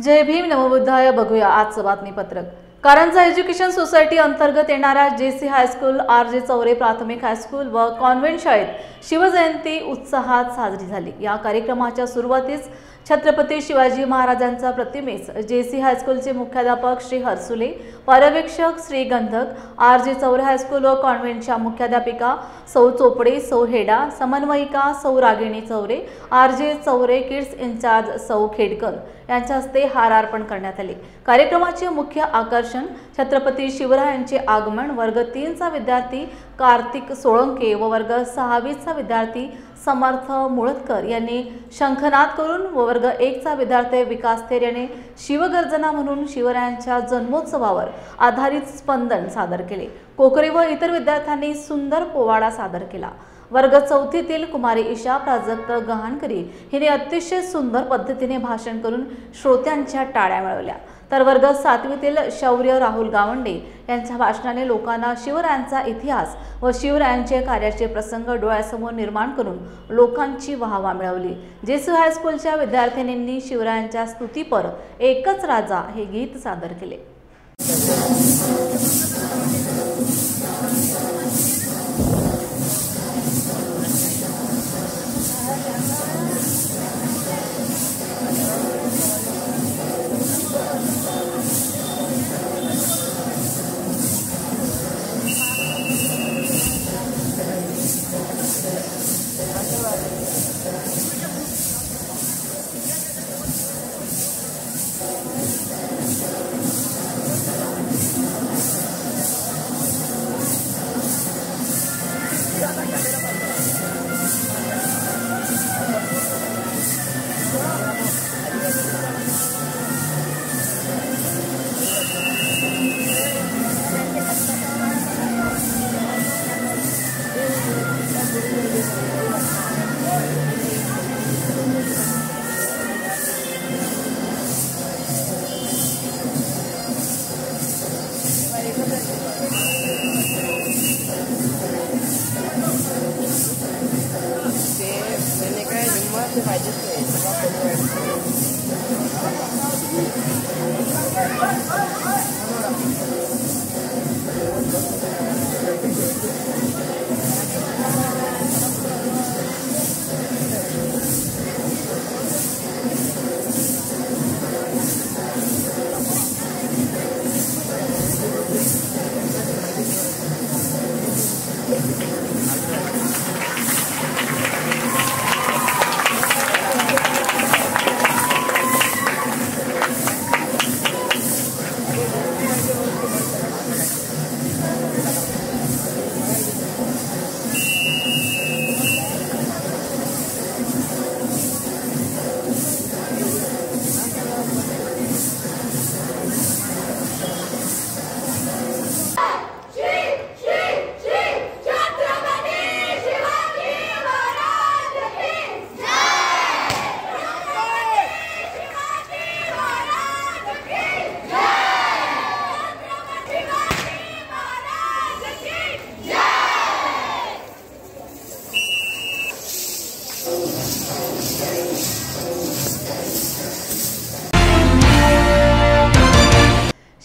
जय भीम नमोबुद्धाय. बघूया आजचं बातमीपत्रक. Karanja education society अंतर्गत येणाऱ्या जेसी हायस्कूल, आर.जे. चौरे प्राथमिक हायस्कूल व कॉन्व्हेंट शाळेत शिवजयंती उत्साहात साजरी झाली. या कार्यक्रमाच्या सुरुवातीस छत्रपती शिवाजी महाराजांच्या प्रतिमेस जेसी हायस्कूलचे मुख्याध्यापक श्री हरसुले, पर्यवेक्षक श्री गंधक, आर.जे. चौरे हायस्कूल व कॉन्व्हेंटच्या मुख्याध्यापिका सौ चोपडे, सौ हेडा, समन्वयिका सौ Ragini Chaure, R J. Chaure kids incharge सौ खेडकर यांच्या हस्ते हार अर्पण करण्यात आले. कार्यक्रमाचे मुख्य आकर्षण छत्रपती शिवरायांचे आगमन. वर्ग 3 चा विद्यार्थी कार्तिक सोळंके व वर्ग 6वी चा विद्यार्थी समर्थ मुळतकर यांनी शंखनाद करून व वर्ग 1 चा विद्यार्थी विकास थेर यांनी शिवगर्जना म्हणून शिवरायांच्या जन्मोत्सवावर आधारित स्पंदन सादर केले. कोकरे व इतर विद्यार्थ्यांनी सुंदर पोवाडा सादर केला. वर्ग 4थीतील कुमारी ईशा प्राजक्त गहाणकरी हिने अतिशय सुंदर पद्धतीने भाषण करून श्रोत्यांच्या टाळ्या मिळवल्या. तर वर्ग 7वीतील शौर्य राहुल गावंडे यांच्या भाषणाने लोकांना शिवरायांचा इतिहास व शिवरायांचे कार्याचे प्रसंग डोळ्यासमोर निर्माण करून लोकांची वाहवा मिळवली. जेसी हायस्कूलच्या विद्यार्थिनींनी शिवरायांच्या स्तुतीपर एकच राजा हे गीत सादर केले.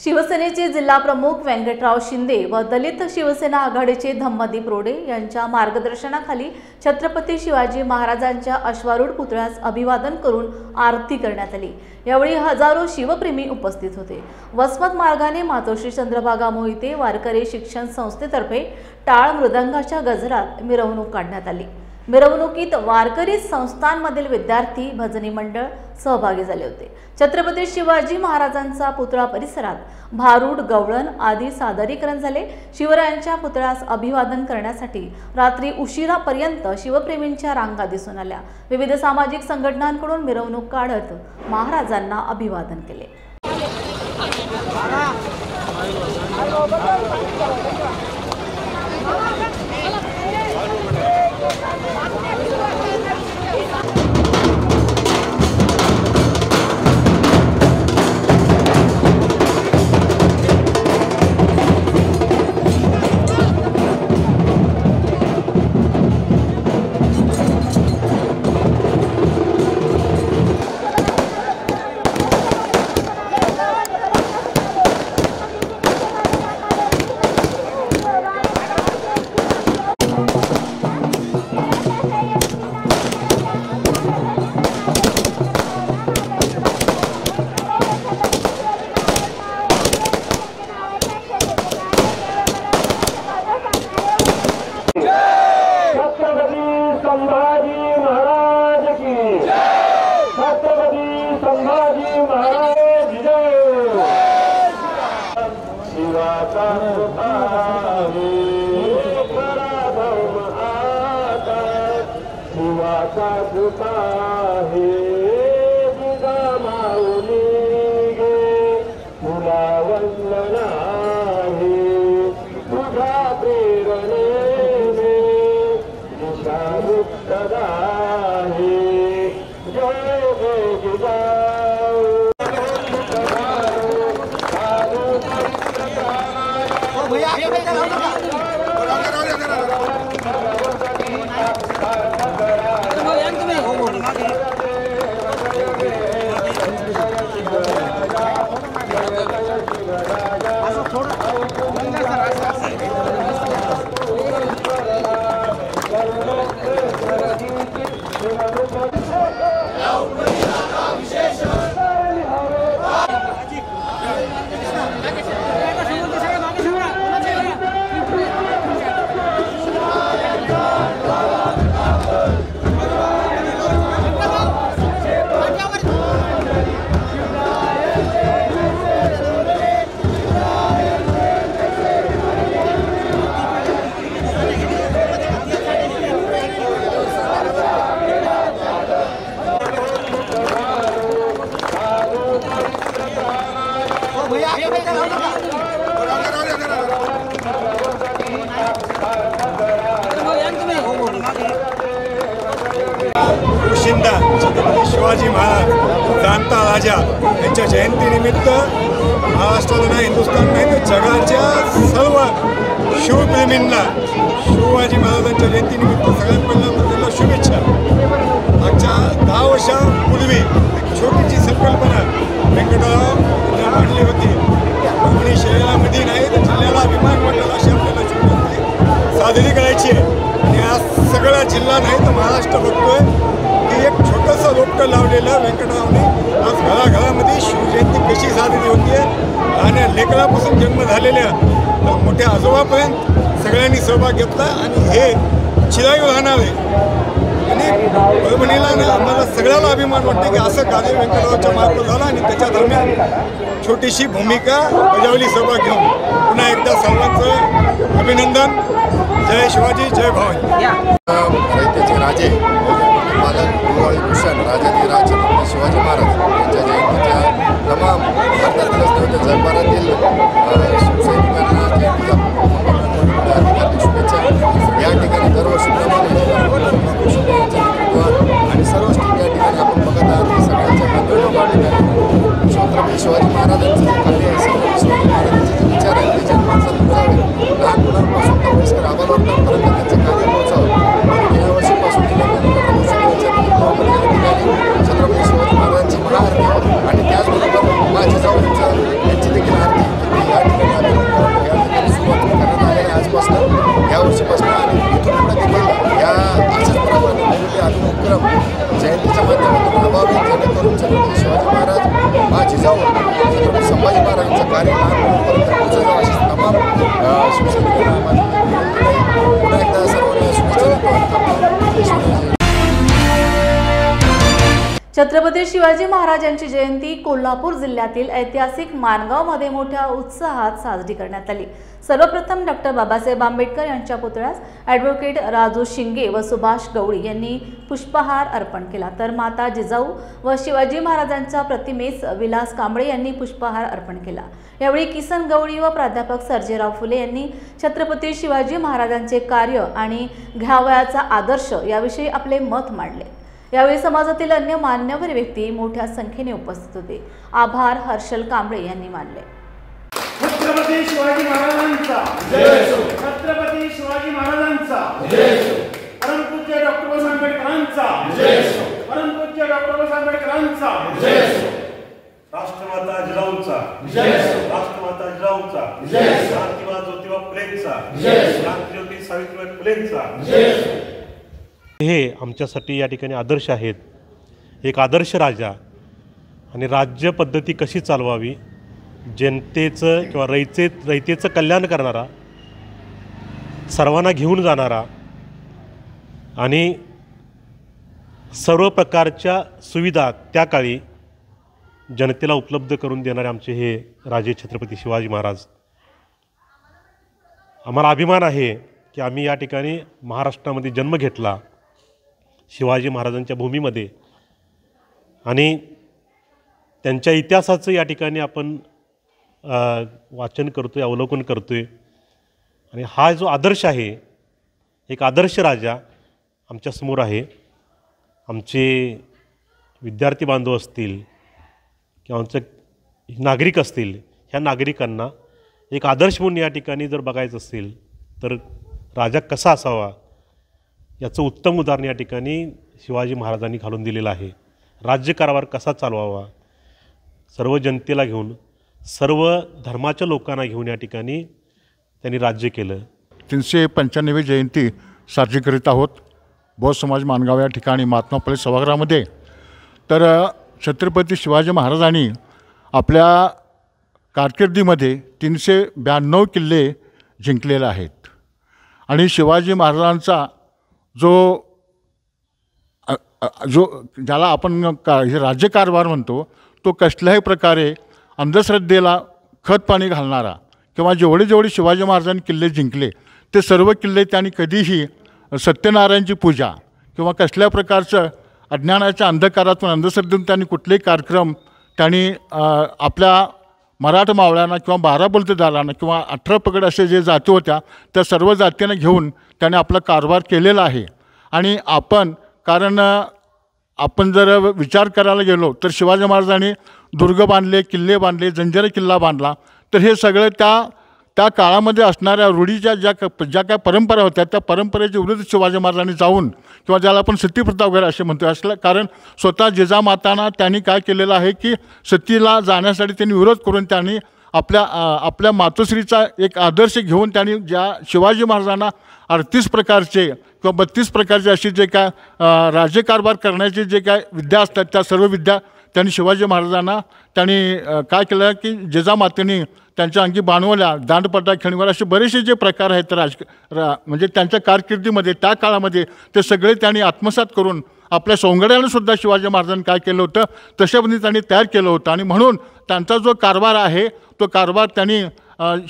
शिवसेनेचे जिल्हा प्रमुख व्यंकटराव शिंदे व दलित शिवसेना आघाडीचे धम्मदीप रोडे यांच्या मार्गदर्शनाखाली छत्रपती शिवाजी महाराजांच्या अश्वारूढ पुतळ्यास अभिवादन करून आरती करण्यात आली. यावेळी हजारो शिवप्रेमी उपस्थित होते. वसमत मार्गाने मातोश्री चंद्रभागा मोहिते वारकरी शिक्षण संस्थेतर्फे टाळ मृदंगाच्या गजरात मिरवणूक काढण्यात आली. मिरवणुकीत वारकरी संस्थांमधील विद्यार्थी, भजनी मंडळ सहभागी झाले होते. छत्रपती शिवाजी महाराजांचा पुतळा परिसरात भारूड, गवळण आदी सादरीकरण झाले. शिवरायांच्या पुतळ्यास अभिवादन करण्यासाठी रात्री उशिरापर्यंत शिवप्रेमींच्या रांगा दिसून आल्या. विविध सामाजिक संघटनांकडून मिरवणूक काढत महाराजांना अभिवादन केले. संभाजी महाराज जय। शिवाचा कृपा आहे पराभव आता, शिवाचा कृपा आहे माऊली गे तुला वंदना आहे, तुझ्या प्रेरणेने दिशा मुक्तदा आहे। जय जय जिजाऊ शिंदा छत्रपती शिवाजी महाराज जाणता राजा यांच्या जयंतीनिमित्त महाराष्ट्राला नाही, हिंदुस्थान नाही तर जगाच्या सर्व शिवप्रेमींना शिवाजी महाराजांच्या जयंतीनिमित्त सगळ्यात पहिल्यांदा त्यांना शुभेच्छा। मागच्या 10 वर्षांपूर्वी एक छोटीशी संकल्पना व्यंकटराव यांनी मांडली होती। परभणी शहरामध्ये नाही तर जिल्ह्याला अभिमान वाटेल अशी आपल्याला जयंती साजरी करायची आहे। आणि आज सगळा जिल्हा नाही तर महाराष्ट्र बघतोय की एक छोटंसं रोपटं लावलेलं व्यंकटरावने आज घराघरामध्ये शिवजयंती कशी साजरी होती आहे आणि लेकरापासून जन्म झालेल्या तर मोठ्या आजोबापर्यंत सगळ्यांनी सहभाग घेतला आणि हे चिरायू राहणार आहे। आणि परभणीला आम्हाला सगळ्याला अभिमान वाटते की असं कार्य व्यंकटरावच्या मार्फत झालं आणि त्याच्या दरम्यान छोटीशी भूमिका बजावली सहभाग घेऊन। पुन्हा एकदा सर्वांचं अभिनंदन। जय शिवाजी जय भवानी। रयतेचे राजे पालक गुरुवाळी भूषण राजाधिराज छत्रपती शिवाजी महाराज यांच्या जयंतीच्या तमाम भारतातील असलेल्या जगभरातील शिवसैनिकांना जयंतीच्या हार्दिक शुभेच्छा। या ठिकाणी दरवर्षीप्रमाणे आणि सर्वच या ठिकाणी आपण बघत आहात की सगळ्यांच्या ठिकाणी छत्रपती शिवाजी महाराजांचं कार्य आहे। छत्रपती शिवाजी महाराजांचे जे विचार आहेत ते जनमानसात पोहोचावे, लहान मुलांपासून तर वयस्कर आबालवृद्धांपर्यंत त्यांचं कार्य पोहोचावं। या वर्षीपासून छत्रपती शिवाजी महाराजांची महाआरती आणि त्याचबरोबर माझी जाऊन यांची देखील आरती या ठिकाणी सुरुवात करण्यात आली आहे आजपासून, या वर्षीपासून। आणि इथून पुढे देखील या अशाच प्रमाणे वेगवेगळे अनुक्रम जयंतीच्या माध्यमातून राबवावे जेणेकरून छत्रपती शिवाजी महाराज माझी जाऊन छत्रपती संभाजी महाराजांचं कार्य लहानपर्यंत पोहोचवलं अशी तमाम शिवसैनिकांना पुन्हा एकदा सर्वांना शुभेच्छा। छत्रपती शिवाजी महाराजांची जयंती कोल्हापूर जिल्ह्यातील ऐतिहासिक माणगावमध्ये मोठ्या उत्साहात साजरी करण्यात आली। सर्वप्रथम डॉक्टर बाबासाहेब आंबेडकर यांच्या पुतळ्यास ॲडव्होकेट राजू शिंगे व सुभाष गवळी यांनी पुष्पहार अर्पण केला, तर माता जिजाऊ व शिवाजी महाराजांच्या प्रतिमेस विलास कांबळे यांनी पुष्पहार अर्पण केला। यावेळी किसन गवळी व प्राध्यापक सर्जेराव फुले यांनी छत्रपती शिवाजी महाराजांचे कार्य आणि घ्यावयाचा आदर्श याविषयी आपले मत मांडले। यावेळी समाजातील अन्य मान्यवर व्यक्ती मोठ्या संख्येने उपस्थित होते। आभार हर्षल कांबळे यांनी मानले। छत्रपती शिवाजी महाराजांचा जय हो। छत्रपती शिवाजी महाराजांचा जय हो। परमपूज्य डॉक्टर बाबासाहेब आंबेडकरांचा जय हो। परमपूज्य डॉक्टर बाबासाहेब आंबेडकरांचा जय हो। राष्ट्रमाता जिजाऊंचा जय हो। राष्ट्रमाता जिजाऊंचा जय हो। क्रांतिमान ज्योतिबा फुलेंचा जय हो। क्रांतिज्योती सावित्रीबाई फुलेंचा जय हो। हे आमच्यासाठी या ठिकाणी आदर्श आहेत। एक आदर्श राजा आणि राज्य पद्धती कशी चालवावी, जनतेचं किंवा रयतेचं कल्याण करणारा, सर्वांना घेऊन जाणारा आणि सर्व प्रकारच्या सुविधा त्या काळी जनतेला उपलब्ध करून देणारे आमचे हे राजे छत्रपती शिवाजी महाराज. आम्हाला अभिमान आहे की आम्ही या ठिकाणी महाराष्ट्रामध्ये जन्म घेतला, शिवाजी महाराजांच्या भूमीमध्ये, आणि त्यांच्या इतिहासाचं या ठिकाणी आपण वाचन करतो आहे, अवलोकन करतो आहे. आणि हा जो आदर्श आहे, एक आदर्श राजा आमच्यासमोर आहे. आमचे विद्यार्थी बांधव असतील किंवा आमचे नागरिक असतील, ह्या नागरिकांना एक आदर्श म्हणून या ठिकाणी जर बघायचं असेल तर राजा कसा असावा याचं उत्तम उदाहरण या ठिकाणी शिवाजी महाराजांनी घालून दिलेलं आहे. राज्यकारभार कसा चालवावा, सर्व जनतेला घेऊन, सर्व धर्माच्या लोकांना घेऊन या ठिकाणी त्यांनी राज्य केलं. 395वी जयंती साजरी करीत आहोत बौद्ध समाज माणगाव या ठिकाणी महात्मा फुले सभागृहामध्ये. तर छत्रपती शिवाजी महाराजांनी आपल्या कारकिर्दीमध्ये 392 किल्ले जिंकलेले आहेत. आणि शिवाजी महाराजांचा जो ज्याला आपण राज्यकारभार म्हणतो, तो कसल्याही प्रकारे अंधश्रद्धेला खत पाणी घालणारा, किंवा जेवढे शिवाजी महाराजांनी किल्ले जिंकले ते सर्व किल्ले त्यांनी कधीही सत्यनारायणची पूजा किंवा कसल्या प्रकारचं अज्ञानाच्या अंधकारातून, अंधश्रद्धेतून त्यांनी कुठलेही कार्यक्रम त्यांनी आपल्या मराठा मावळ्यांना किंवा 12 बलुतेदारांना किंवा 18 पगड असे जे जाती होत्या त्या सर्व जातींना घेऊन त्याने आपला कारभार केलेला आहे. आणि आपण जर विचार करायला गेलो तर शिवाजी महाराजांनी दुर्ग बांधले, किल्ले बांधले, जंजिरा किल्ला बांधला. तर हे सगळं त्या काळामध्ये असणाऱ्या रूढीच्या ज्या काय परंपरा होत्या त्या परंपरेच्या विरुद्ध शिवाजी महाराजांनी जाऊन, किंवा ज्याला आपण सतीप्रथा वगैरे असे म्हणतो असलं, कारण स्वतः जिजामातांना त्यांनी काय केलेलं आहे की सतीला जाण्यासाठी त्यांनी विरोध करून त्यांनी आपल्या मातोश्रीचा एक आदर्श घेऊन त्यांनी ज्या शिवाजी महाराजांना 38 प्रकारचे किंवा 32 प्रकारचे असे जे काय राज्यकारभार करण्याचे जे काय विद्या असतात त्या सर्व विद्या त्यांनी शिवाजी महाराजांना त्यांनी काय केलं की जिजामातेने त्यांच्या अंगी बाणवल्या, दांडपट्टा, खिणवळ असे बरेचसे जे प्रकार आहेत म्हणजे त्यांच्या कारकिर्दीमध्ये त्या काळामध्ये ते सगळे त्यांनी आत्मसात करून आपल्या सौंगड्यालासुद्धा शिवाजी महाराजांनी काय केलं होतं तशा पद्धतीने त्यांनी तयार केलं होतं. आणि म्हणून त्यांचा जो कारभार आहे तो कारभार त्यांनी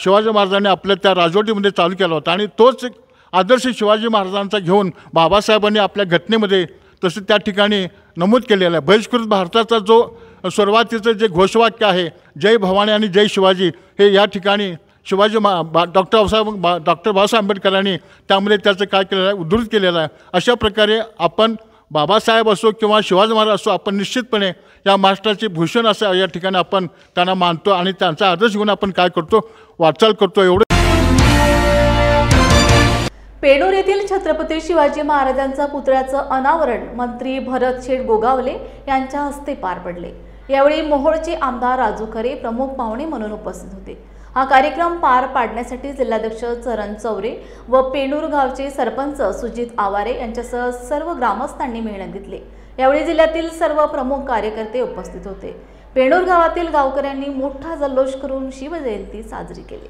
शिवाजी महाराजांनी आपल्या त्या राजवटीमध्ये चालू केला होता. आणि तोच आदर्श शिवाजी महाराजांचा घेऊन बाबासाहेबांनी आपल्या घटनेमध्ये तसं त्या ठिकाणी नमूद केलेलं आहे. बहिष्कृत भारताचा जो सुरुवातीचं जे घोषवाक्य आहे, जय भवानी आणि जय शिवाजी, हे या ठिकाणी डॉक्टर बाबासाहेब आंबेडकरांनी त्यामध्ये त्याचं काय केलेलं आहे, उद्धृत केलेलं आहे. अशा प्रकारे आपण बाबासाहेब असो किंवा शिवाजी महाराज असो, आपण निश्चितपणे या महाराष्ट्राचे भूषण असं या ठिकाणी आपण त्यांना मानतो आणि त्यांचा आदर्श घेऊन आपण काय करतो, वाटचाल करतो. एवढं पेणूर येथील छत्रपती शिवाजी महाराजांचा पुतळ्याचं अनावरण मंत्री भरत शेठ गोगावले यांच्या हस्ते पार पडले. यावेळी मोहोळचे आमदार राजू खरे प्रमुख पाहुणे म्हणून उपस्थित होते. हा कार्यक्रम पार पाडण्यासाठी जिल्हाध्यक्ष चरण चौरे व पेणूर गावचे सरपंच सुजित आवारे यांच्यासह सर्व ग्रामस्थांनी मेहनत घेतली. यावेळी जिल्ह्यातील सर्व प्रमुख कार्यकर्ते उपस्थित होते. पेणूर गावातील गावकऱ्यांनी मोठा जल्लोष करून शिवजयंती साजरी केली.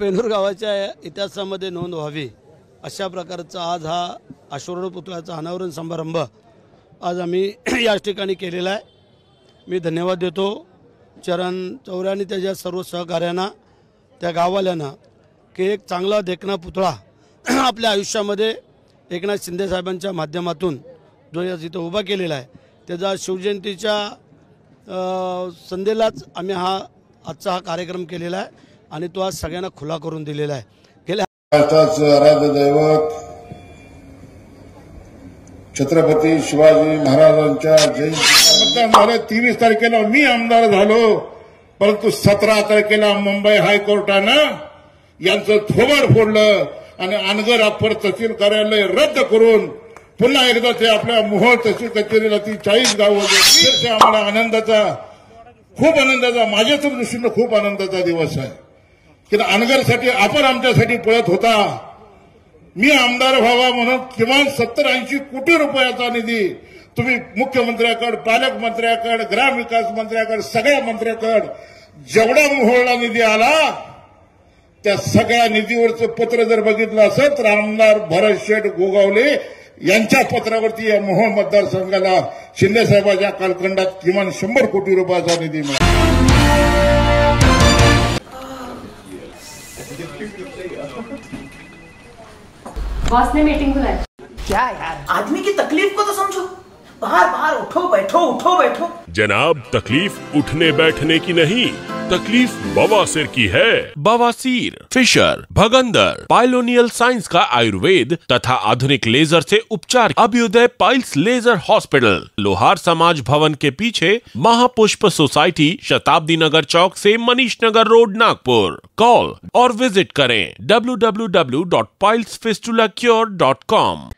पेनूर गावाच्या इतिहासामध्ये नोंद व्हावी अशा प्रकारचा आज हा अश्वारूढ पुतळ्याचा अनावरण समारंभ आज आम्ही याच ठिकाणी केलेला आहे। मी धन्यवाद देतो चरण चौरे आणि त्याच्या सर्व सहकार्यांना, त्या गाववाल्यांना, की एक चांगला देखणा पुतळा आपल्या आयुष्यामध्ये एकनाथ शिंदे साहेबांच्या माध्यमातून जो या इथं उभा केलेला आहे, त्याचा शिवजयंतीच्या संध्येलाच आम्ही आजचा हा कार्यक्रम केलेला आहे आणि तो आज सगळ्यांना खुला करून दिलेला आहे। गेल्या महाराष्ट्राचं आराध्य दैवत छत्रपती शिवाजी महाराजांच्या जयंती मतदान झालं। 23 तारखेला मी आमदार झालो, परंतु 17 तारखेला मुंबई हायकोर्टानं यांचं थोबाड फोडलं आणि अनगर अप्पर तहसील कार्यालय रद्द करून पुन्हा एकदा ते आपल्या मोहोळ तहसील कचेरीला ती 40 गावं होती। आम्हाला आनंदाचा, खूप आनंदाचा, माझ्या दृष्टीनं खूप आनंदाचा दिवस आहे की अनगरसाठी आपण आमच्यासाठी पळत होता। मी आमदार व्हावा म्हणून किमान 70-80 कोटी रुपयाचा निधी तुम्ही मुख्यमंत्र्याकडे, पालकमंत्र्याकडे, ग्रामविकास मंत्र्याकडे, सगळ्या मंत्र्याकडे जेवढा मोहोळला निधी आला त्या सगळ्या निधीवरचं पत्र जर बघितलं असेल तर आमदार भरत शेठ गोगावले यांच्या पत्रावरती या मोहोळ मतदारसंघाला शिंदेसाहेबांच्या कालखंडात किमान 100 कोटी रुपयाचा निधी मिळाला। बॉस ने मीटिंग बुलाई। क्या यार, आदमी की तकलीफ को तो समझो। बाहर बाहर उठो बैठो उठो बैठो। जनाब, तकलीफ उठने बैठने की नहीं, तकलीफ बवासीर की है। बवासीर, फिशर, भगंदर, पाइलोनियल साइंस का आयुर्वेद तथा आधुनिक लेजर से उपचार। अभ्युदय पाइल्स लेजर हॉस्पिटल, लोहार समाज भवन के पीछे, महापुष्प सोसाइटी, शताब्दी नगर चौक से मनीष नगर रोड, नागपुर। कॉल और विजिट करें www.pilesfistulacure.com।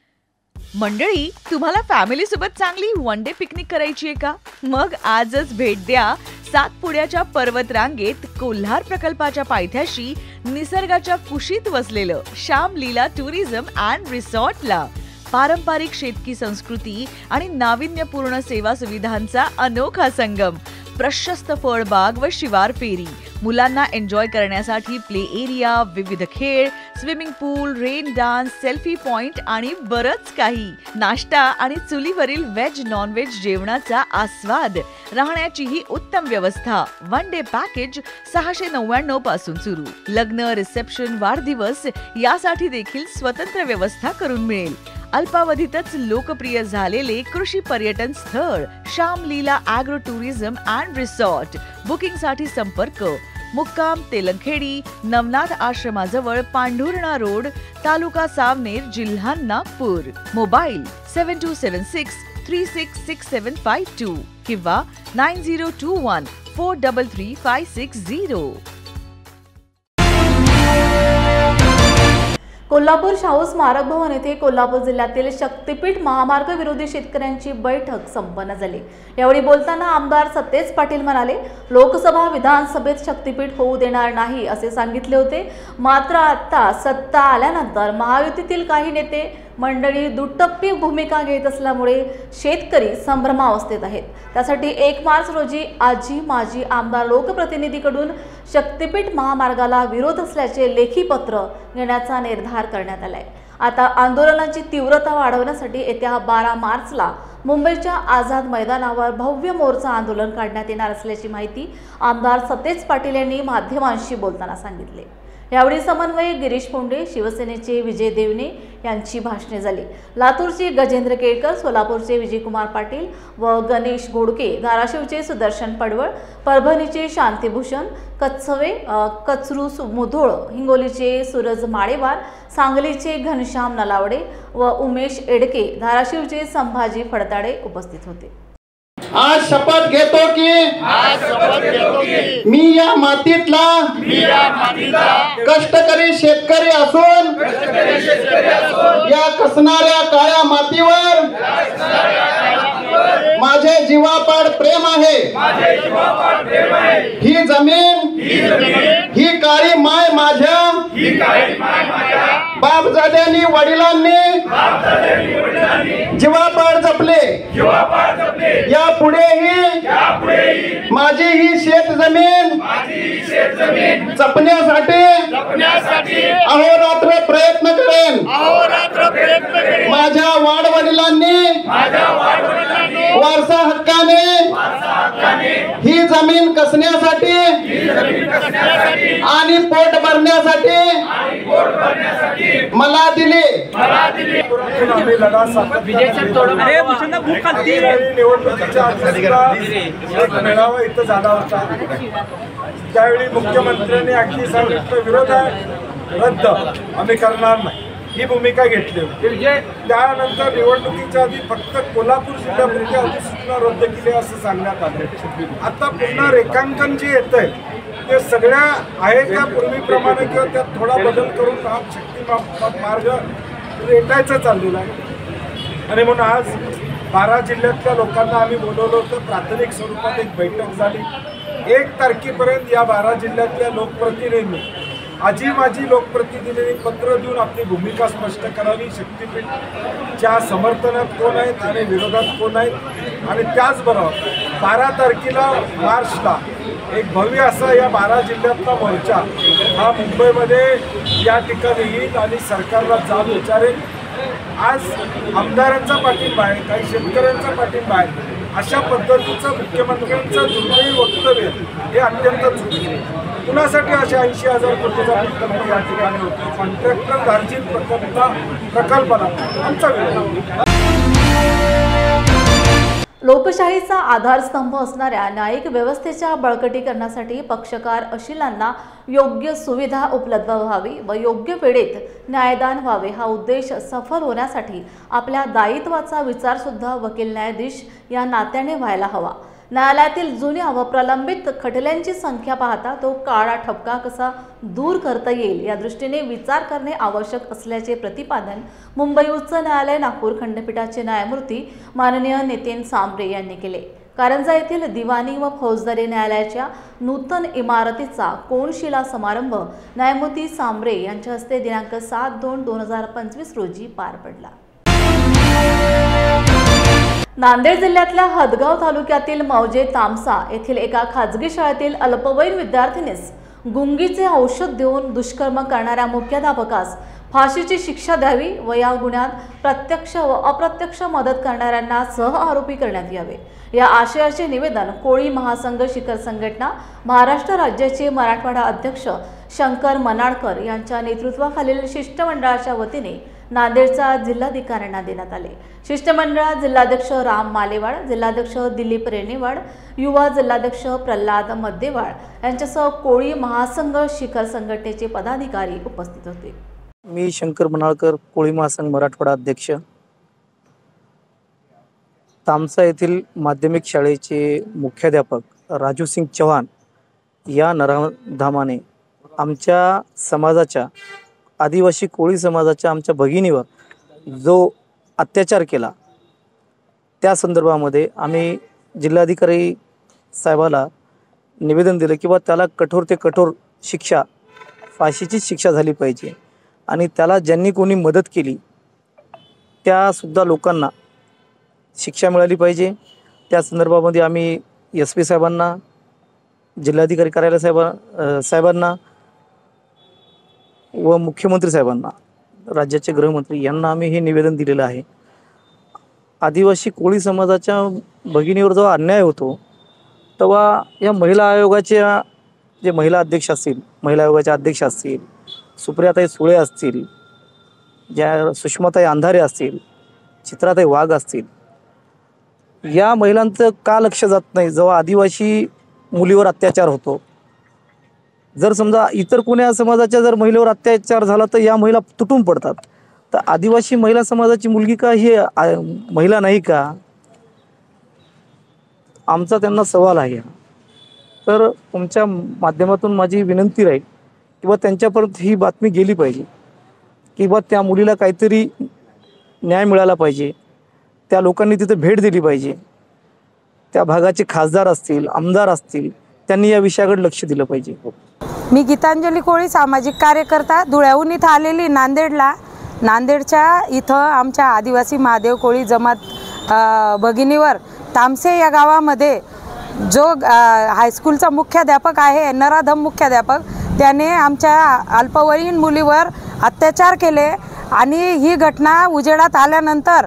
मंडळी, तुम्हाला फॅमिली सोबत चांगली वन डे पिकनिक करायची आहे का? मग आजच भेट द्या सातपुड्याच्या पर्वत रांगेत कोल्हार प्रकल्पाच्या पायथ्याशी निसर्गाच्या कुशीत वसलेलं श्याम लीला टुरिझम अँड रिसॉर्टला। पारंपरिक शेतकी संस्कृती आणि नाविन्यपूर्ण सेवा सुविधांचा अनोखा संगम, प्रशस्त फळबाग व शिवार फेरी, मुलांना एन्जॉय करण्यासाठी प्ले एरिया, विविध खेळ, स्विमिंग पूल, रेन डान्स, सेल्फी पॉइंट आणि बरंच काही। नाश्ता आणि चुलीवरील व्हेज नॉन व्हेज जेवणाचा आस्वाद, राहण्याचीही उत्तम व्यवस्था। वन डे पॅकेज 699 पासून सुरू। लग्न, रिसेप्शन, वाढदिवस यासाठी देखील स्वतंत्र व्यवस्था करून मिळेल। अल्पावधीतच लोकप्रिय झालेले कृषी पर्यटन स्थळ श्याम लीला ॲग्रो टुरिझम अँड रिसॉर्ट। बुकिंगसाठी संपर्क मुक्काम तेलंखेडी, नवनाथ आश्रमाजवळ, पांढुर्णा रोड, तालुका सावनेर, जिल्हा नागपूर। मोबाईल 7276366752 किंवा 9021433560। कोल्हापूर शाहू स्मारक भवन येथे कोल्हापूर जिल्ह्यातील शक्तीपीठ महामार्ग विरोधी शेतकऱ्यांची बैठक संपन्न झाली। यावेळी बोलताना आमदार सतेज पाटील म्हणाले, लोकसभा विधानसभेत शक्तीपीठ होऊ देणार नाही असे सांगितले होते, मात्र आता सत्ता आल्यानंतर महायुतीतील काही नेते मंडळी दुटप्पी भूमिका घेत असल्यामुळे शेतकरी संभ्रमावस्थेत आहेत। त्यासाठी 1 मार्च रोजी आजी माजी आमदार लोकप्रतिनिधीकडून शक्तीपीठ महामार्गाला विरोध असल्याचे लेखी पत्र घेण्याचा निर्धार करण्यात आलाय। आता आंदोलनाची तीव्रता वाढवण्यासाठी येत्या 12 मार्चला मुंबईच्या आझाद मैदानावर भव्य मोर्चा आंदोलन काढण्यात येणार असल्याची माहिती आमदार सतेज पाटील यांनी माध्यमांशी बोलताना सांगितले। यावेळी समन्वयक गिरीश पोंडे, शिवसेनेचे विजय देवणे यांची भाषणे झाली। लातूरचे गजेंद्र केळकर, सोलापूरचे विजयकुमार पाटील व गणेश घोडके, धाराशिवचे सुदर्शन पडवळ, परभणीचे शांतिभूषण कचवे कचरू मुधोळ, हिंगोलीचे सूरज माळेवार, सांगलीचे घनश्याम नलावडे व उमेश एडके, धाराशिवचे संभाजी फडताडे उपस्थित होते। आज शपथ घेतो की मी या मातीतला कष्टकरी शेतकरी असून या कसणाऱ्या काळ्या मातीवर माझे जीवापाड प्रेम आहे। ही जमीन ही काळी माय माझ्या बापजाद्यांनी वडिलांनी जीवापाड जपले, या पुढेही माझी ही शेत जमीन जपण्यासाठी अहोरात्र प्रयत्न करेन। माझ्या वाडवडिलांनी वारसा हक्काने ही जमीन कसण्यासाठी आणि पोट भरण्यासाठी मला दिली। मेळावा इथं झाला होता, त्यावेळी मुख्यमंत्र्यांनी अगदी सांगितलं विरोध आहे, रद्द आम्ही करणार नाही, ही भूमिका घेतली होती। त्यानंतर निवडणुकीच्या आधी फक्त कोल्हापूर जिल्ह्यापुरती अधिसूचना रद्द केली असं सांगण्यात आलं। आता पुन्हा रेखांकन जे येतंय ते सगळ्या आहे त्या पूर्वीप्रमाणे किंवा त्यात थोडा बदल करून हा शक्ती मार्ग रेटायचा चाललेला आहे। आणि म्हणून आज 12 जिल्ह्यातल्या लोकांना आम्ही बोलवलं होतं, प्राथमिक स्वरूपात एक बैठक झाली। 1 तारखेपर्यंत या 12 जिल्ह्यातल्या लोकप्रतिनिधींनी माजी लोकप्रतिनिधींनी पत्र देऊन आपली भूमिका स्पष्ट करावी, शक्तीपीठच्या समर्थनात कोण आहेत आणि विरोधात कोण आहेत। आणि त्याचबरोबर 12 तारखेला मार्चला एक भव्य असा या 12 जिल्ह्यातला मोर्चा हा मुंबईमध्ये या ठिकाणी येईल आणि सरकारला जाब विचारेल। आज आमदारांचा पाठिंबा आहे, काही शेतकऱ्यांचा पाठिंबा आहे, अशा पद्धतीचं मुख्यमंत्र्यांचं दुर्दैवी वक्तव्य हे अत्यंत चुकीचं आहे। कुणासाठी अशा 80,000 कोटीचा प्रकल्प या ठिकाणी होतो? कॉन्ट्रॅक्टर धार्जित प्रकल्पाला आमचा विरोध। लोकशाहीचा आधारस्तंभ असणाऱ्या न्यायिक व्यवस्थेच्या बळकटीकरणासाठी पक्षकार अशिलांना योग्य सुविधा उपलब्ध व्हावी व योग्य वेळेत न्यायदान व्हावे हा उद्देश सफल होण्यासाठी आपल्या दायित्वाचा विचारसुद्धा वकील न्यायाधीश या नात्याने व्हायला हवा। न्यायालयातील जुन्या व प्रलंबित खटल्यांची संख्या पाहता तो काळा ठपका कसा दूर करता येईल या दृष्टीने विचार करणे आवश्यक असल्याचे प्रतिपादन मुंबई उच्च न्यायालय नागपूर खंडपीठाचे न्यायमूर्ती माननीय नितीन सांबरे यांनी केले। कारंजा येथील दिवाणी व फौजदारी न्यायालयाच्या नूतन इमारतीचा कोनशिला समारंभ न्यायमूर्ती सांबरे यांच्या हस्ते दिनांक 7/2/2025 रोजी पार पडला। नांदेड जिल्ह्यातल्या हदगाव तालुक्यातील मौजे तामसा येथील एका खाजगी शाळेतील अल्पवयीन विद्यार्थिनीस गुंगीचे औषध देऊन दुष्कर्म करणाऱ्या मुख्याध्यापकास फाशीची शिक्षा द्यावी व या गुन्ह्यात प्रत्यक्ष व अप्रत्यक्ष मदत करणाऱ्यांना सह आरोपी करण्यात यावे या आशयाचे निवेदन कोळी महासंघ शिखर संघटना महाराष्ट्र राज्याचे मराठवाडा अध्यक्ष शंकर मनाळकर यांच्या नेतृत्वाखालील शिष्टमंडळाच्या वतीने नांदेडच्या जिल्हाधिकाऱ्यांना देण्यात आले। शिष्टमंडळात जिल्हाध्यक्ष राम मालेवाड, जिल्हाध्यक्ष दिलीप रेणेवाड, युवा जिल्हाध्यक्ष प्रल्हाद मद्देवाड यांच्यासह कोळी महासंघ शिखर संघटनेचे पदाधिकारी उपस्थित होते। मी शंकर मनाळकर, कोळी महासंघ मराठवाडा अध्यक्ष। तामसा येथील माध्यमिक शाळेचे मुख्याध्यापक राजू सिंग चौहान या नराधामाने आमच्या समाजाच्या आदिवासी कोळी समाजाच्या आमच्या भगिनीवर जो अत्याचार केला त्या संदर्भामध्ये आम्ही जिल्हाधिकारी साहेबाला निवेदन दिलं की बा त्याला कठोर ते कठोर शिक्षा, फाशीची शिक्षा झाली पाहिजे आणि त्याला ज्यांनी कोणी मदत केली त्यासुद्धा लोकांना शिक्षा मिळाली पाहिजे। त्या संदर्भामध्ये आम्ही SP साहेबांना, जिल्हाधिकारी कार्यालय साहेबांना व मुख्यमंत्री साहेबांना, राज्याचे गृहमंत्री यांना आम्ही हे निवेदन दिलेलं आहे। आदिवासी कोळी समाजाच्या भगिनीवर जेव्हा अन्याय होतो तेव्हा या महिला आयोगाच्या जे महिला अध्यक्ष असतील, महिला आयोगाच्या अध्यक्ष असतील, सुप्रियाताई सुळे असतील, ज्या सुषमाताई अंधारे असतील, चित्राताई वाघ असतील, या महिलांचं का लक्ष जात नाही जेव्हा आदिवासी मुलीवर अत्याचार होतो? जर समजा इतर कोण्या समाजाच्या जर महिलेवर अत्याचार झाला तर या महिला तुटून पडतात, तर आदिवासी महिला समाजाची मुलगी का ही महिला नाही का? आमचा त्यांना सवाल आहे। तर तुमच्या माध्यमातून माझी विनंती राहील किंवा त्यांच्यापर्यंत ही बातमी गेली पाहिजे की बा त्या मुलीला काहीतरी न्याय मिळाला पाहिजे, त्या लोकांनी तिथे भेट दिली पाहिजे। त्या भागाचे खासदार असतील, आमदार असतील त्यांनी या विषयाकडे लक्ष दिलं पाहिजे. मी गीतांजली कोळी, सामाजिक कार्यकर्ता, धुळ्याहून इथं आलेली नांदेडला. नांदेडच्या इथं आमच्या आदिवासी महादेव कोळी जमात भगिनीवर तामसे या गावामध्ये जो हायस्कूलचा मुख्याध्यापक आहे, नराधम मुख्याध्यापक, त्याने आमच्या अल्पवयीन मुलीवर अत्याचार केले आणि ही घटना उजेडात आल्यानंतर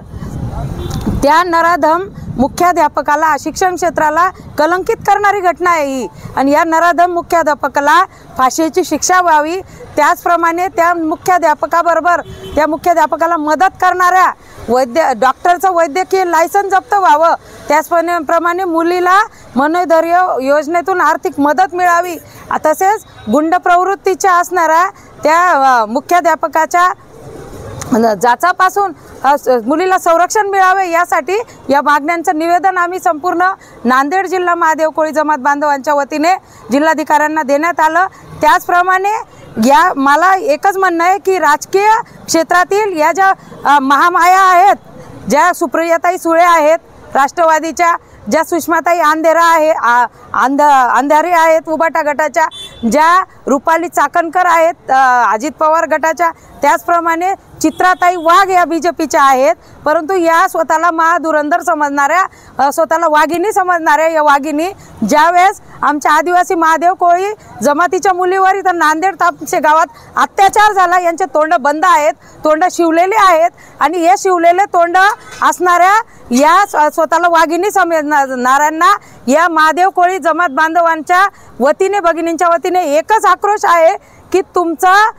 त्या नराधम मुख्याध्यापकाला, शिक्षण क्षेत्राला कलंकित करणारी घटना आहे ही, आणि या नराधम मुख्याध्यापकाला फाशीची शिक्षा व्हावी. त्याचप्रमाणे त्या मुख्याध्यापकाबरोबर त्या मुख्याध्यापकाला मदत करणाऱ्या डॉक्टरचं वैद्यकीय लायसन्स जप्त व्हावं. त्याचप्रमाणे मुलीला मनोधैर्य योजनेतून आर्थिक मदत मिळावी. तसेच गुंड प्रवृत्तीच्या असणाऱ्या त्या मुख्याध्यापकाच्या जाचापासून मुलीला संरक्षण मिळावे यासाठी या मागण्यांचं निवेदन आम्ही संपूर्ण नांदेड जिल्हा महादेव कोळी जमात बांधवांच्या वतीने जिल्हाधिकाऱ्यांना देण्यात आलं. त्याचप्रमाणे मला एकच म्हणणं आहे की राजकीय क्षेत्रातील या ज्या महामाया आहेत, ज्या सुप्रियाताई सुळे आहेत राष्ट्रवादीच्या, ज्या सुषमाताई अंधारे आहेत उबाटा गटाच्या, ज्या रुपाली चाकणकर आहेत अजित पवार गटाच्या, त्याचप्रमाणे चित्राताई वाघ या बीजेपीच्या आहेत. परंतु या स्वतःला महाधुरंधर समजणाऱ्या, स्वतःला वाघिणी समजणाऱ्या या वाघिणी ज्यावेळेस आमच्या आदिवासी महादेव कोळी जमातीच्या मुलीवर इथं नांदेड तामसे गावात अत्याचार झाला, यांचे तोंड बंद आहेत, तोंड शिवलेले आहेत, आणि हे शिवलेले तोंड असणाऱ्या या स्वतःला वाघिणी समजणाऱ्यांना या महादेव कोळी जमात बांधवांच्या वतीने, भगिनींच्या वतीने एकच आक्रोश आहे की तुमचं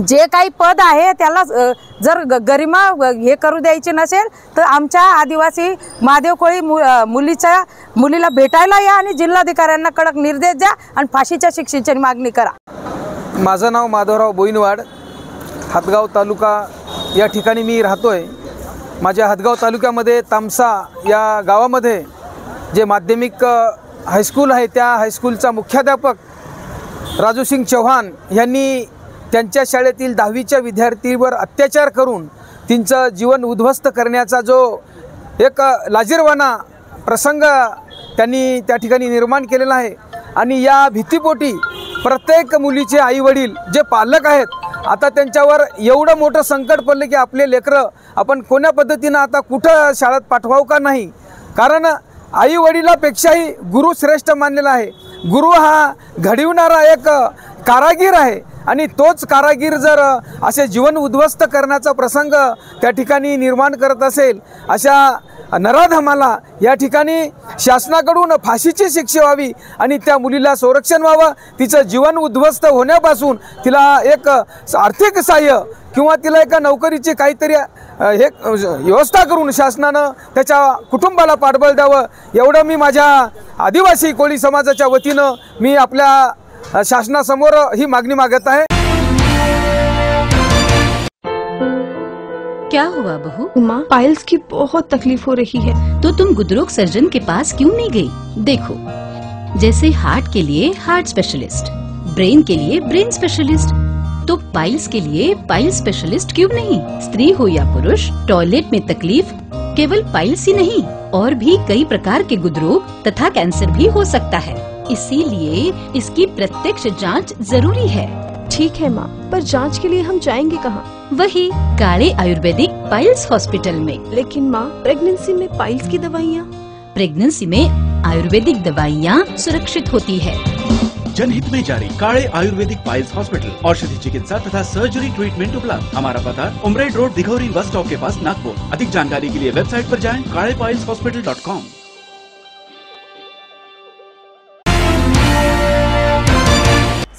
जे काही पद आहे त्याला जर गरिमा हे करू द्यायची नसेल तर आमच्या आदिवासी महादेव कोळी मुलीला भेटायला या आणि जिल्हाधिकाऱ्यांना कडक निर्देश द्या आणि फाशीच्या शिक्षेची मागणी करा. माझं नाव माधवराव बोईनवाड, हातगाव तालुका या ठिकाणी मी राहतोय. माझ्या हातगाव तालुक्यामध्ये तामसा या गावामध्ये जे माध्यमिक हायस्कूल आहे त्या हायस्कूलचा मुख्याध्यापक राजू सिंग चौहान यांनी त्यांच्या शाळेतील 10वीच्या विद्यार्थीवर अत्याचार करून त्यांचं जीवन उद्ध्वस्त करण्याचा जो एक लाजिरवाणा प्रसंग त्यांनी त्या ठिकाणी निर्माण केलेला आहे. आणि या भीतीपोटी प्रत्येक मुलीचे आईवडील जे पालक आहेत, आता त्यांच्यावर एवढं मोठं संकट पडलं की आपले लेकरं आपण कोण्या पद्धतीनं आता कुठं शाळेत पाठवावं का नाही. कारण आईवडिलापेक्षाही गुरु श्रेष्ठ मानलेला आहे. गुरु हा घडविणारा एक कारागीर आहे, आणि तोच कारागीर जर असे जीवन उद्ध्वस्त करण्याचा प्रसंग त्या ठिकाणी निर्माण करत असेल, अशा नराधमाला या ठिकाणी शासनाकडून फाशीची शिक्षा व्हावी आणि त्या मुलीला संरक्षण व्हावं. तिचं जीवन उद्ध्वस्त होण्यापासून तिला एक आर्थिक सहाय्य किंवा तिला एका नोकरीची काहीतरी हे व्यवस्था करून शासनानं त्याच्या कुटुंबाला पाठबळ द्यावं, एवढं मी माझ्या आदिवासी कोळी समाजाच्या वतीनं मी आपल्या शासनासमोर ही मागणी मागत आहे. क्या हुआ बहू? माँ, पाइल्स की बहुत तकलीफ हो रही है. तो तुम गुदरोग सर्जन के पास क्यों नहीं गई? देखो, जैसे हार्ट के लिए हार्ट स्पेशलिस्ट, ब्रेन के लिए ब्रेन स्पेशलिस्ट, तो पाइल्स के लिए पाइल्स स्पेशलिस्ट क्यों नहीं? स्त्री हो या पुरुष, टॉयलेट में तकलीफ केवल पाइल्स ही नहीं, और भी कई प्रकार के गुदरोग तथा कैंसर भी हो सकता है. इसीलिए इसकी प्रत्यक्ष जांच जरूरी है. ठीक है माँ, पर जांच के लिए हम जाएंगे कहाँ? वही काले आयुर्वेदिक पाइल्स हॉस्पिटल में. लेकिन माँ, प्रेगनेंसी में पाइल्स की दवाइयाँ? प्रेगनेंसी में आयुर्वेदिक दवाइयाँ सुरक्षित होती है. जनहित में जारी काले आयुर्वेदिक पाइल्स हॉस्पिटल, औषधि चिकित्सा तथा सर्जरी ट्रीटमेंट उपलब्ध. हमारा पता उमरेड रोड, दिघौरी बस स्टॉप के पास, नागपुर. अधिक जानकारी के लिए वेबसाइट पर जाएं kalepailshospital.com.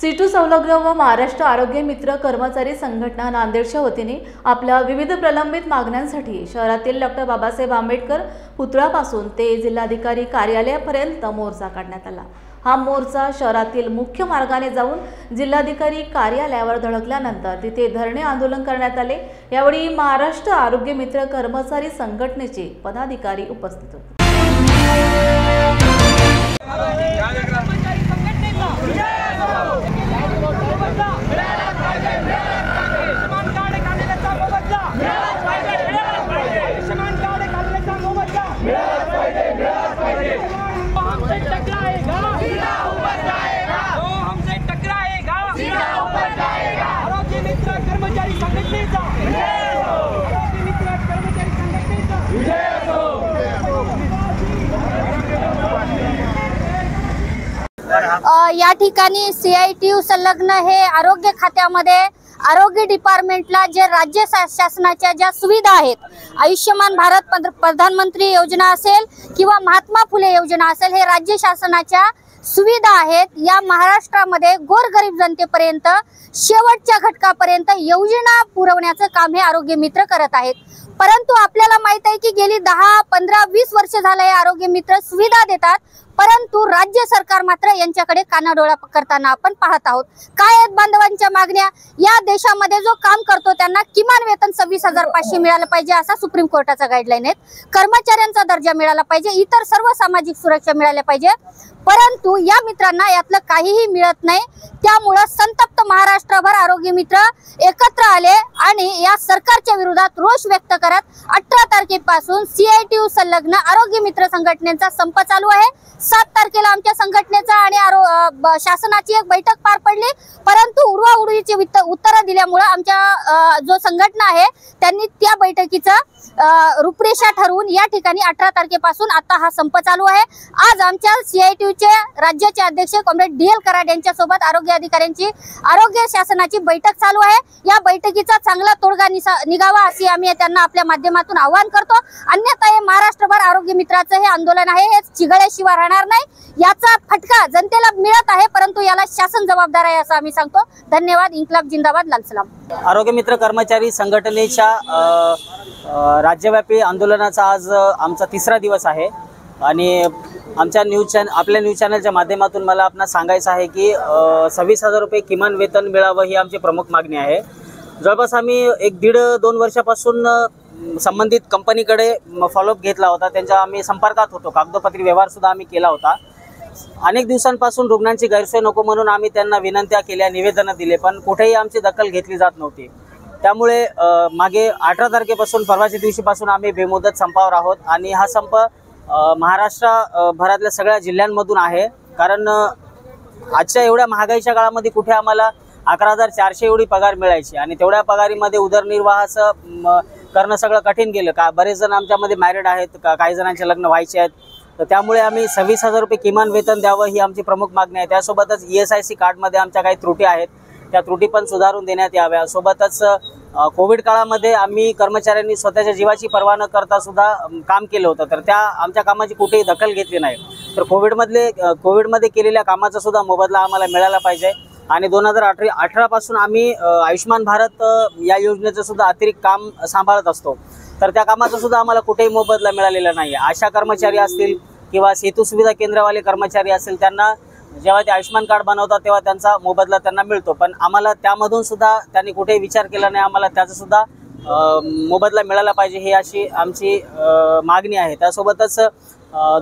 सीटू संलग्न व महाराष्ट्र आरोग्य मित्र कर्मचारी संघटना नांदेडच्या वतीने आपल्या विविध प्रलंबित मागण्यांसाठी शहरातील डॉक्टर बाबासाहेब आंबेडकर पुतळ्यापासून ते जिल्हाधिकारी कार्यालयापर्यंत मोर्चा काढण्यात आला. हा मोर्चा शहरातील मुख्य मार्गाने जाऊन जिल्हाधिकारी कार्यालयावर धडकल्यानंतर तिथे धरणे आंदोलन करण्यात आले. यावेळी महाराष्ट्र आरोग्य मित्र कर्मचारी संघटनेचे पदाधिकारी उपस्थित होते. मिळालाच पाहिजे. या ठिकाणी CITU संलग्न हे आरोग्य खात्यामध्ये आरोग्य डिपार्टमेंटला जे राज्य शासनाच्या ज्या सुविधा आहेत, आयुष्यमान भारत प्रधानमंत्री योजना असेल किंवा महात्मा फुले योजना असेल, हे राज्य शासनाच्या सुविधा आहेत. या महाराष्ट्रामध्ये गोरगरीब जनतेपर्यंत शेवटच्या घटकापर्यंत योजना पुरवण्याचं काम हे आरोग्य मित्र करत आहेत. परंतु आपल्याला माहित आहे की गेली 10, 15, 20 वर्ष झाले हे आरोग्य मित्र सुविधा देतात, परंतु राज्य सरकार मात्र यांच्याकडे कानाडोळा करताना आपण पाहत आहोत. काय आहेत बांधवांच्या मागण्या? या देशामध्ये जो काम करतो त्यांना किमान वेतन 26,500 मिळालं पाहिजे असा सुप्रीम कोर्टाचा गाईडलाईन आहे. कर्मचाऱ्यांचा दर्जा मिळाला पाहिजे, इतर सर्व सामाजिक सुरक्षा मिळाल्या पाहिजे, परंतु या मित्रांना यातलं काहीही मिळत नाही. त्यामुळे संतप्त महाराष्ट्रभर आरोग्य मित्र एकत्र आले आणि या सरकारच्या विरोधात रोष व्यक्त करत 18 तारखेपासून CITU संलग्न आरोग्य मित्र संघटनेचा संप चालू आहे. 7 तारखेला आमच्या संघटनेचा आणि शासनाची एक बैठक पार पडली, परंतु उडवाउडवीची उत्तरं दिल्यामुळे आमच्या जो संघटना आहे त्यांनी त्या बैठकीचं रूपरेषा ठरवून या ठिकाणी 18 तारखेपासून आता हा संप चालू आहे. आज आमच्या CITUचे राज्याचे अध्यक्ष कॉम्रेड DL कराड यांच्या सोबत आरोग्य अधिकाऱ्यांची आरोग्य शासनाची बैठक चालू आहे. या बैठकीचा चांगला तोडगा निघावा अशी आम्ही त्यांना आपल्या माध्यमातून आवाहन करतो. अन्यथा हे महाराष्ट्रभर आरोग्य मित्राचं हे आंदोलन आहे, हे चिघळ्याशिवाय राहणार नाही. याचा फटका जनतेला मिळत आहे, परंतु याला शासन जबाबदार आहे असं आम्ही सांगतो. धन्यवाद. इन्कलाब जिंदाबाद. लाल सलाम. आरोग्य मित्र कर्मचारी संघटनेच्या राज्यव्यापी आंदोलनाचा आज आमचा 3रा दिवस आहे आणि आमच्या आपल्या न्यूज चॅनलच्या माध्यमातून मला आपणाला सांगायचं आहे की 26,000 रुपये किमान वेतन मिळावं ही आमची प्रमुख मागणी आहे. जवळपास आम्ही 1-1.5-2 वर्षापासून संबंधित कंपनीकडे फॉलोअप घेतला होता. त्यांच्या आम्ही संपर्कात होतो, कागदोपत्री व्यवहारसुद्धा आम्ही केला होता. अनेक दिवसांपासून रुग्णांची गैरसोय नको म्हणून आम्ही त्यांना विनंत्या केल्या, निवेदनं दिले, पण कुठेही आमची दखल घेतली जात नव्हती. त्यामुळे मागे 18 तारखेपासून परवाच्या दिवशीपासून आम्ही बेमुदत संपावर आहोत आणि हा संप महाराष्ट्रभरातल्या सगळ्या जिल्ह्यांमधून आहे. कारण आजच्या एवढ्या महागाईच्या कुठे आम्हाला 11,400 एवढी पगार मिळायची आणि तेवढ्या पगारीमध्ये उदरनिर्वाहाचं करणं सगळं कठीण गेलं. का बरेच जण आमच्यामध्ये मॅरिड आहेत, काही जणांचे लग्न व्हायचे आहेत. तर त्यामुळे आम्ही 26,000 रुपये किमान वेतन द्यावं ही आमची प्रमुख मागणी आहे. त्यासोबतच ESIC कार्डमध्ये आमच्या काही त्रुटी आहेत, त्या त्रुटी पण सुधारून देण्यात याव्या. सोबतच कोविड काळामध्ये आम्ही कर्मचाऱ्यांनी स्वतःच्या जीवाची पर्वा न करता सुद्धा काम केलं होतं, तर त्या आमच्या कामाची कुठेही दखल घेतली नाही. तर कोविडमध्ये केलेल्या कामाचा सुद्धा मोबदला आम्हाला मिळाला पाहिजे. आणि 2018 पासून आम्ही आयुष्यमान भारत या योजनेचं सुद्धा अतिरिक्त काम सांभाळत असतो, तर त्या कामाचा सुद्धा आम्हाला कुठेही मोबदला मिळालेला नाही. आशा कर्मचारी असतील किंवा सेतू सुविधा केंद्रवाले कर्मचारी असतील, त्यांना जेव्हा ते आयुष्यमान कार्ड बनवतात तेव्हा त्यांचा मोबदला त्यांना मिळतो, पण आम्हाला त्यामधून सुद्धा त्यांनी कुठेही विचार केला नाही. आम्हाला त्याचा सुद्धा मोबदला मिळाला पाहिजे ही अशी आमची मागणी आहे. त्यासोबतच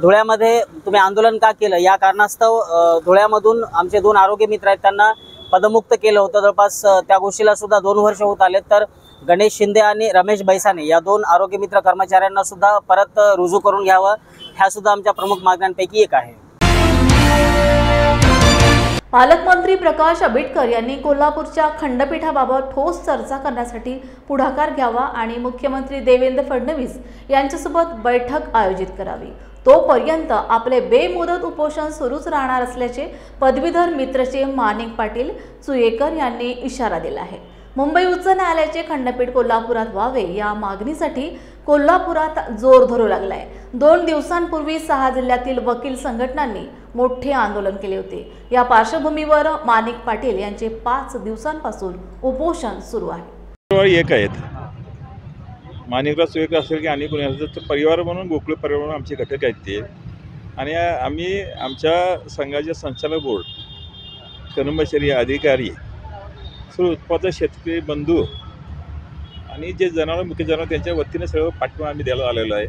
धुळ्यामध्ये तुम्ही आंदोलन का केलं या कारणास्तव धुळ्यामधून आमचे 2 आरोग्य मित्र आहेत, त्यांना पदमुक्त केलं होतं. जवळपास त्या गोष्टीला सुद्धा 2 वर्ष होत आले. तर गणेश शिंदे आणि रमेश बैसाने या 2 आरोग्य मित्र कर्मचाऱ्यांना सुद्धा परत रुजू करून घ्यावं, ह्या सुद्धा आमच्या प्रमुख मागण्यांपैकी एक आहे. पालकमंत्री प्रकाश आंबेडकर यांनी कोल्हापूरच्या खंडपीठाबाबत ठोस चर्चा करण्यासाठी पुढाकार घ्यावा आणि मुख्यमंत्री देवेंद्र फडणवीस यांच्यासोबत बैठक आयोजित करावी. तोपर्यंत आपले बेमुदत उपोषण सुरूच राहणार असल्याचे पदवीधर मित्रचे माणिक पाटील चुयेकर यांनी इशारा दिला आहे. मुंबई उच्च न्यायालयाचे खंडपीठ कोल्हापुरात व्हावे या मागणीसाठी कोल्हापुरात जोर धरू लागलाय. 2 दिवसांपूर्वी 6 जिल्ह्यातील वकील संघटनांनी मोठे आंदोलन केले होते. या पार्श्वभूमीवर माणिक पाटील यांचे 5 दिवसांपासून उपोषण सुरू आहे. एक आहेत माणिकराव चुयेकर असेल की आणि कोणी असेल तर परिवार म्हणून गोकुळ परिवार म्हणून आमचे घटक आहेत ते. आणि आम्ही आमच्या संघाचे संचालक बोर्ड, कर्मचारी, अधिकारी, सर्व उत्पादक शेतकरी बंधू आणि जे जनावर मुख्य जनावर त्यांच्या वतीने सर्व पाठिंबा आम्ही द्यायला आलेलो आहे.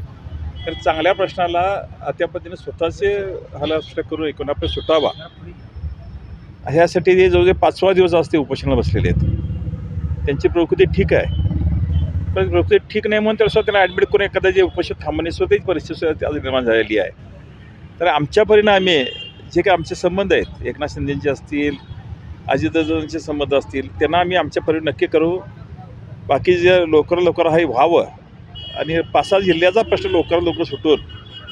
तर चांगल्या प्रश्नाला त्या पद्धतीने स्वतःचे हलाष्ट करून एकूण आपण सुटावा ह्यासाठी ते जवळजवळ 5वा दिवस असते उपोषणाला बसलेले आहेत. त्यांची प्रकृती ठीक आहे, पण प्रकृती ठीक नाही म्हणून त्यानुसार त्यांना ॲडमिट करून एखादा जे उपोषण थांबवणे स्वतःची परिस्थिती आज निर्माण झालेली आहे. तर आमच्या परिणामी जे काही आमचे संबंध आहेत, एकनाथ शिंदेचे असतील, अजितदादांचे संबंध असतील, त्यांना आम्ही आमच्या परिणाम नक्की करू. बाकी जे लवकर हे व्हावं आणि 5-6 जिल्ह्याचा प्रश्न लवकर सुटून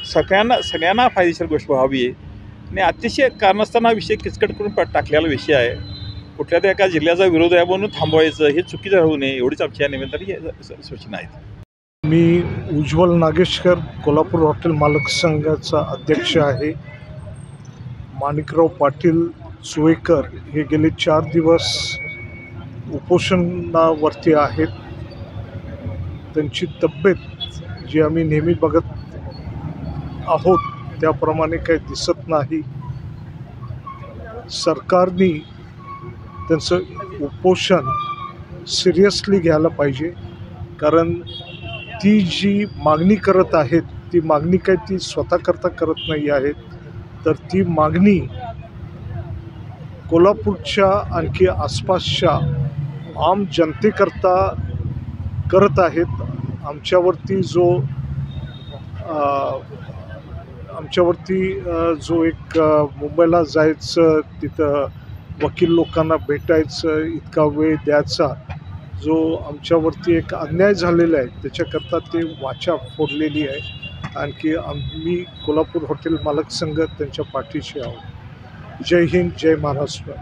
सगळ्यांना फायदेशीर गोष्ट व्हावी आणि अतिशय कारणास्तव हा विषय किचकट करून टाकलेला विषय आहे. कुठल्या तरी एका जिल्ह्याचा विरोध आहे म्हणून थांबवायचं हे चुकीचं राहू नये एवढीच आमची या निमित्ताने सूचना आहेत. मी उज्ज्वल नागेशकर, कोल्हापूर हॉटेल मालक संघाचा अध्यक्ष आहे. माणिकराव पाटील सुवेकर हे गेले 4 दिवस उपोषणावरती आहेत. त्यांची तब्येत जी आम्ही नेहमी बघत आहोत त्याप्रमाणे काही दिसत नाही. सरकारने त्यांचं उपोषण सिरियसली घ्यायला पाहिजे, कारण ती जी मागणी करत आहेत ती मागणी काही ती स्वतःकरता करत नाही आहेत, तर ती मागणी कोल्हापूरच्या आणखी आसपासच्या आम जनतेकरता करत आहेत. आमच्यावरती जो एक मुंबईला जायचं, तिथं वकील लोकांना भेटायचं, इतका वेळ द्यायचा जो आमच्यावरती एक अन्याय झालेला आहे, त्याच्याकरता ते वाचा फोडलेली आहे. आणखी आम्ही कोल्हापूर हॉटेल मालक संघ त्यांच्या पाठीशी आहोत. जय हिंद, जय महाराष्ट्र.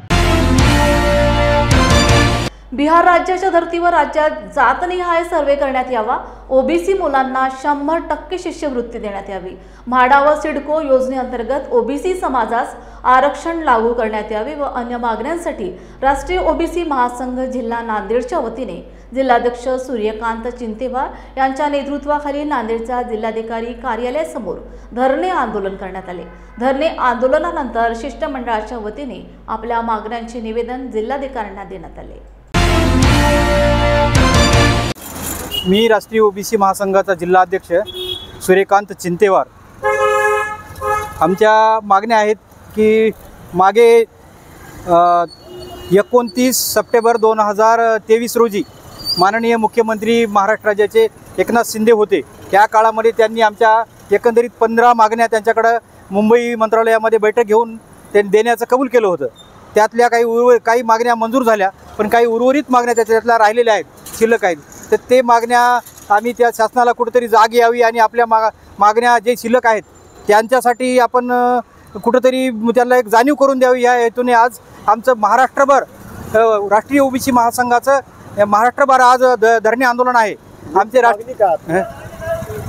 बिहार राज्याच्या धर्तीवर राज्यात जातनिहाय सर्वे करण्यात यावा. ओबीसी मुलांना 100% शिष्यवृत्ती देण्यात यावी. म्हाडा व सिडको योजनेअंतर्गत ओबीसी समाजास आरक्षण लागू करण्यात यावे व अन्य मागण्यांसाठी राष्ट्रीय ओबीसी महासंघ जिल्हा नांदेडच्या वतीने जिल्हाध्यक्ष सूर्यकांत चिंतेवार यांच्या नेतृत्वाखाली नांदेडच्या जिल्हाधिकारी कार्यालयासमोर धरणे आंदोलन करण्यात आले. धरणे आंदोलनानंतर शिष्टमंडळाच्या वतीने आपल्या मागण्यांचे निवेदन जिल्हाधिकाऱ्यांना देण्यात आले. मी राष्ट्रीय ओबीसी महासंघाचा जिल्हाध्यक्ष सूर्यकांत चिंतेवार. आमच्या मागण्या आहेत की मागे 29 सप्टेंबर 2023 रोजी माननीय मुख्यमंत्री महाराष्ट्र राज्याचे एकनाथ शिंदे होते. त्या काळामध्ये त्यांनी आमच्या एकंदरीत 15 मागण्या त्यांच्याकडं मुंबई मंत्रालयामध्ये बैठक घेऊन त्यांनी देण्याचं कबूल केलं होतं. त्यातल्या काही मागण्या मंजूर झाल्या, पण काही उर्वरित मागण्या त्याच्यातल्या राहिलेल्या आहेत, शिल्लक आहेत. तर ते मागण्या आम्ही त्या शासनाला कुठेतरी जाग यावी आणि आपल्या मागण्या जे शिल्लक आहेत त्यांच्यासाठी आपण कुठेतरी त्यांना एक जाणीव करून द्यावी या हेतूने आज आमचं महाराष्ट्रभर राष्ट्रीय ओबीसी महासंघाचं महाराष्ट्रभर आज धरणे आंदोलन आहे.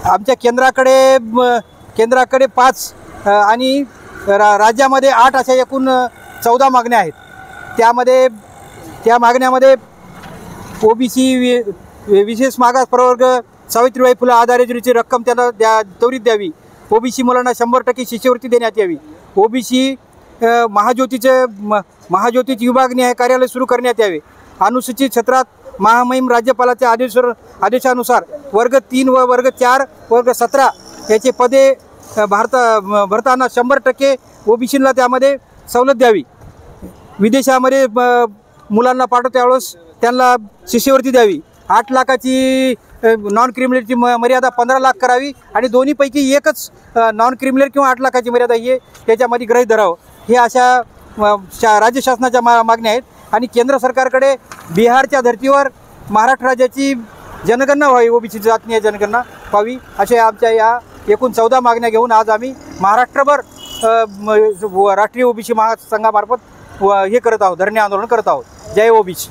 आमच्या केंद्राकडे 5 आणि राज्यामध्ये 8 अशा एकूण 14 मागण्या आहेत. त्या मागण्यामध्ये ओबीसी विशेष मागास प्रवर्ग सावित्रीबाई फुले आधार योजनेची रक्कम त्यांना त्वरित द्यावी. ओबीसी मुलांना 100% शिष्यवृत्ती देण्यात यावी. ओबीसी महाज्योतीची विभागणी आहे कार्यालय सुरू करण्यात यावे. अनुसूचित क्षेत्रात महामहिम राज्यपालाच्या आदेशानुसार वर्ग 3 व वर्ग 4 वर्ग 17 याचे पदे भरताना 100% ओबीसीला त्यामध्ये सवलत द्यावी. विदेशामध्ये मुलांना पाठवता त्यावेळेस त्यांना शिष्यवृत्ती द्यावी. 8 लाखाची नॉन क्रिमिनलची मर्यादा 15 लाख करावी आणि दोन्हीपैकी एकच नॉन क्रिमिनल किंवा 8 लाखाची मर्यादा हे त्याच्यामध्ये गृहीत धरावं. हे अशा राज्य शासनाच्या मागण्या आहेत. आणि केंद्र सरकारकडे बिहारच्या धर्तीवर महाराष्ट्र राज्याची जनगणना व्हावी, ओबीसी जातीय जनगणना व्हावी, अशा आमच्या या एकूण 14 मागण्या घेऊन आज आम्ही महाराष्ट्रभर राष्ट्रीय ओबीसी महासंघामार्फत हे करत आहोत, धरणे आंदोलन करत आहोत. जय ओबीसी.